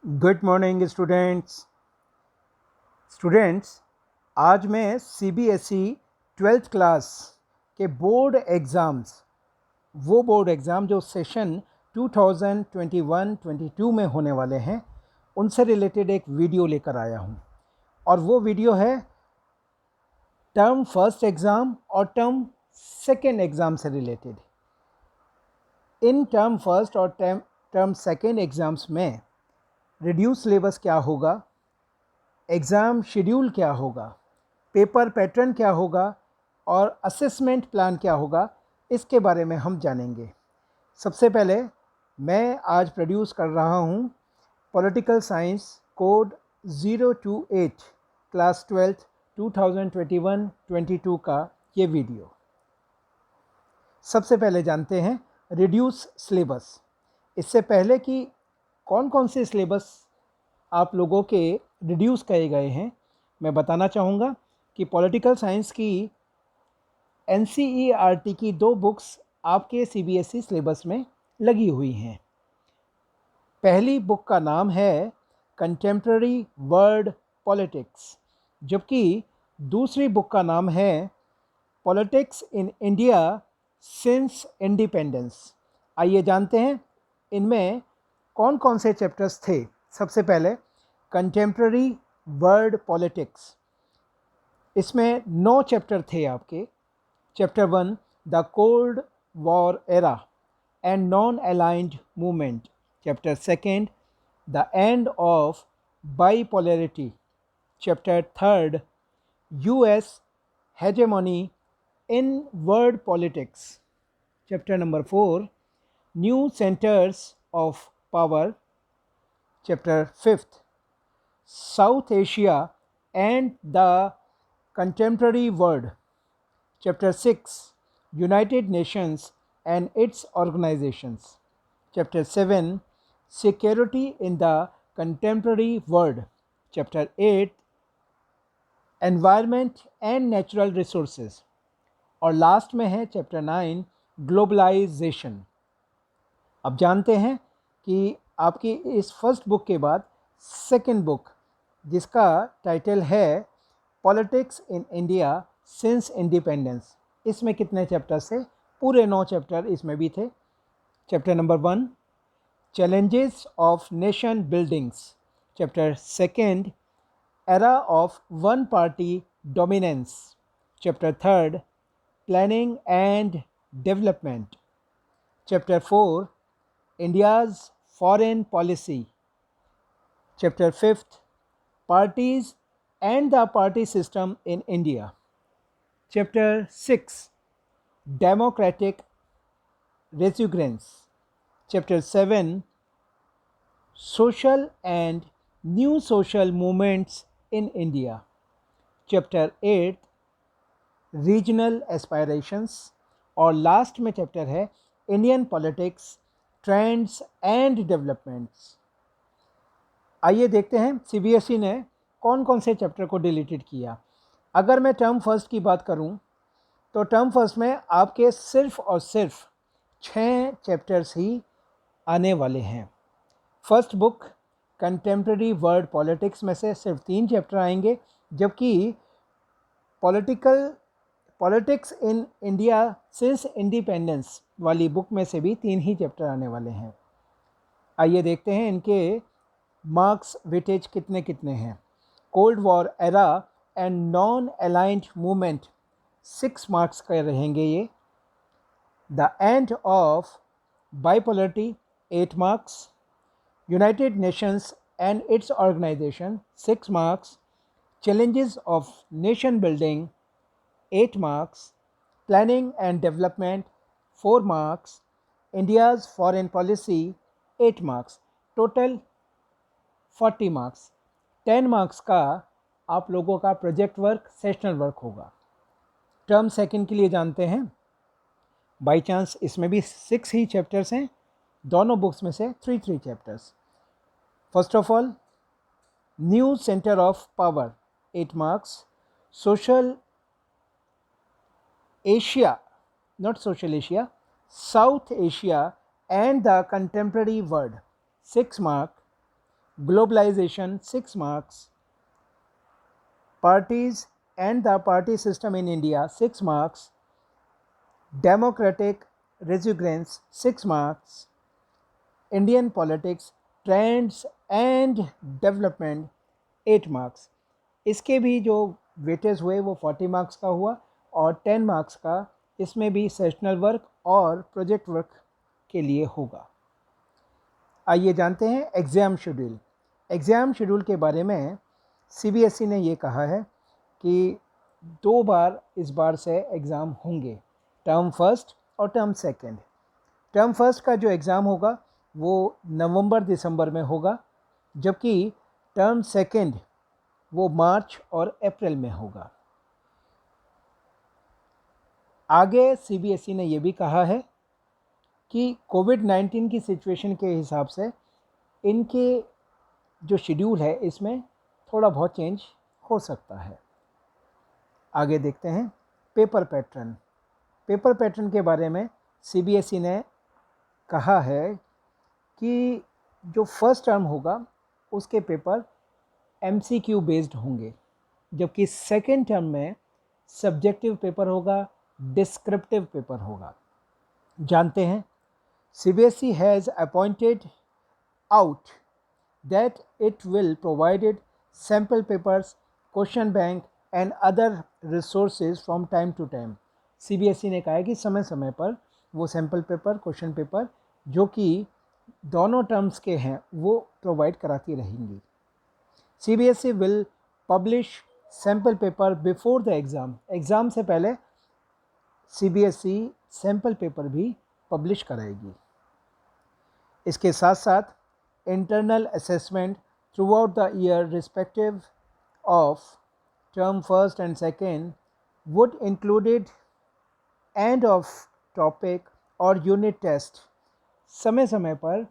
Good morning students. आज मैं CBSE 12th class के बोर्ड एग्ज़ाम्स, वो बोर्ड एग्ज़ाम जो सेशन 2021-22 में होने वाले हैं, उनसे रिलेटेड एक वीडियो लेकर आया हूँ। और वो वीडियो है टर्म फर्स्ट एग्ज़ाम और टर्म सेकेंड एग्ज़ाम से रिलेटेड। इन टर्म फर्स्ट और टर्म सेकेंड एग्ज़ाम्स में रिड्यूस सिलेबस क्या होगा, एग्ज़ाम शेड्यूल क्या होगा, पेपर पैटर्न क्या होगा और असेसमेंट प्लान क्या होगा, इसके बारे में हम जानेंगे। सबसे पहले मैं आज प्रोड्यूस कर रहा हूँ political science code 028 class 12th 2021-22 का ये वीडियो। सबसे पहले जानते हैं रिड्यूस सिलेबस। इससे पहले कि कौन कौन से सिलेबस आप लोगों के रिड्यूस किए गए हैं, मैं बताना चाहूँगा कि पॉलिटिकल साइंस की NCERT की 2 बुक्स आपके CBSE सिलेबस में लगी हुई हैं। पहली बुक का नाम है कंटेम्प्रेरी वर्ल्ड पॉलिटिक्स, जबकि दूसरी बुक का नाम है politics in India since independence. आइए जानते हैं इनमें कौन कौन से चैप्टर्स थे। सबसे पहले कंटेम्प्रेरी वर्ल्ड पॉलिटिक्स, इसमें 9 चैप्टर थे आपके। Chapter 1 the cold war era and non aligned movement. Chapter 2 the end of bipolarity. Chapter 3 US hegemony in world politics. Chapter number 4 new centers of power. Chapter 5 South Asia and the contemporary world. Chapter 6 United Nations and its organizations. Chapter 7 Security in the contemporary world. Chapter 8 Environment and natural resources. और last में है chapter 9 globalisation. अब जानते हैं कि आपकी इस first book के बाद सेकंड बुक, जिसका टाइटल है politics in India since independence, इसमें कितने चैप्टर्स थे? पूरे 9 चैप्टर इसमें भी थे। Chapter number 1 challenges of nation buildings. Chapter 2 era of one party dominance. Chapter 3 Planning and Development. Chapter 4 India's Foreign Policy. Chapter 5 Parties and the Party System in India. Chapter 6 Democratic Resurgence. Chapter 7 Social and New Social Movements in India. Chapter 8 regional aspirations. और last में chapter है Indian politics trends and developments. आइए देखते हैं CBSE ने कौन कौन से चैप्टर को डिलीटेड किया। अगर मैं टर्म फर्स्ट की बात करूं तो टर्म फर्स्ट में आपके सिर्फ और सिर्फ 6 चैप्टर्स ही आने वाले हैं। First book contemporary world politics में से सिर्फ 3 चैप्टर आएंगे, जबकि politics in India since independence वाली बुक में से भी 3 ही चैप्टर आने वाले हैं। आइए देखते हैं इनके मार्क्स वेटेज कितने कितने हैं। Cold war era and non aligned movement 6 marks का रहेंगे ये। The end of bipolarity 8 marks. United Nations and its organisation 6 marks. Challenges of nation building 8 marks, Planning and Development 4 marks, India's Foreign Policy 8 marks, total 40 marks। 10 marks का आप लोगों का project work, sessional work होगा। Term second के लिए जानते हैं, by chance इसमें भी 6 ही चैप्टर्स हैं, दोनों बुक्स में से 3 chapters. First of all new centre of power 8 marks, social Asia, not Social Asia, South Asia and the contemporary world 6 mark, globalization 6 marks, parties and the party system in India 6 marks, democratic resurgence 6 marks, Indian politics trends and development 8 marks। इसके भी जो weightage हुए वो 40 marks का हुआ और 10 marks का इसमें भी सेशनल वर्क और प्रोजेक्ट वर्क के लिए होगा। आइए जानते हैं एग्ज़ाम शेड्यूल। एग्ज़ाम शेड्यूल के बारे में सीबीएसई ने ये कहा है कि 2 बार इस बार से एग्ज़ाम होंगे, टर्म फर्स्ट और टर्म सेकंड। टर्म फर्स्ट का जो एग्ज़ाम होगा वो नवंबर दिसंबर में होगा, जबकि टर्म सेकंड वो मार्च और अप्रैल में होगा। आगे सीबीएसई ने ये भी कहा है कि कोविड-19 की सिचुएशन के हिसाब से इनके जो शेड्यूल है इसमें थोड़ा बहुत चेंज हो सकता है। आगे देखते हैं पेपर पैटर्न। पेपर पैटर्न के बारे में सीबीएसई ने कहा है कि जो फर्स्ट टर्म होगा उसके पेपर एमसीक्यू बेस्ड होंगे, जबकि सेकेंड टर्म में सब्जेक्टिव पेपर होगा, डिस्क्रिप्टिव पेपर होगा। जानते हैं CBSE has appointed out that it will provided sample papers, question bank and other resources from time to time। CBSE ने कहा है कि समय समय पर वो सैम्पल पेपर, क्वेश्चन पेपर जो कि दोनों टर्म्स के हैं वो प्रोवाइड कराती रहेंगी। CBSE will publish sample paper before the exam। Exam से पहले CBSE सैम्पल पेपर भी पब्लिश कराएगी। इसके साथ साथ internal assessment through out the year respective of term first and second would included end of topic और यूनिट टेस्ट। समय समय पर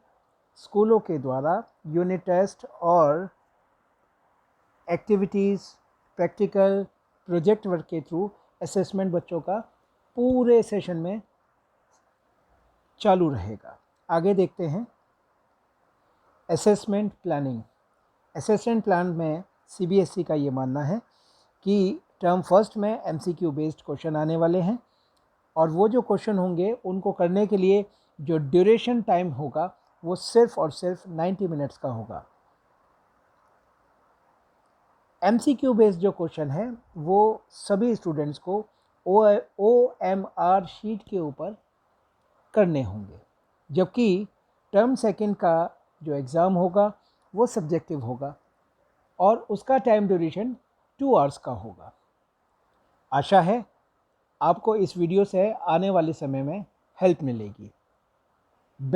स्कूलों के द्वारा यूनिट टेस्ट और एक्टिविटीज़, प्रैक्टिकल, प्रोजेक्ट वर्क के थ्रू असेसमेंट बच्चों का पूरे सेशन में चालू रहेगा। आगे देखते हैं असेसमेंट प्लानिंग। असेसमेंट प्लान में सीबीएसई का ये मानना है कि टर्म फर्स्ट में एमसीक्यू बेस्ड क्वेश्चन आने वाले हैं और वो जो क्वेश्चन होंगे उनको करने के लिए जो ड्यूरेशन टाइम होगा वो सिर्फ और सिर्फ 90 मिनट्स का होगा। एमसीक्यू बेस्ड जो क्वेश्चन है वो सभी स्टूडेंट्स को OMR शीट के ऊपर करने होंगे, जबकि टर्म सेकंड का जो एग्ज़ाम होगा वो सब्जेक्टिव होगा और उसका टाइम ड्यूरेशन 2 आवर्स का होगा। आशा है आपको इस वीडियो से आने वाले समय में हेल्प मिलेगी।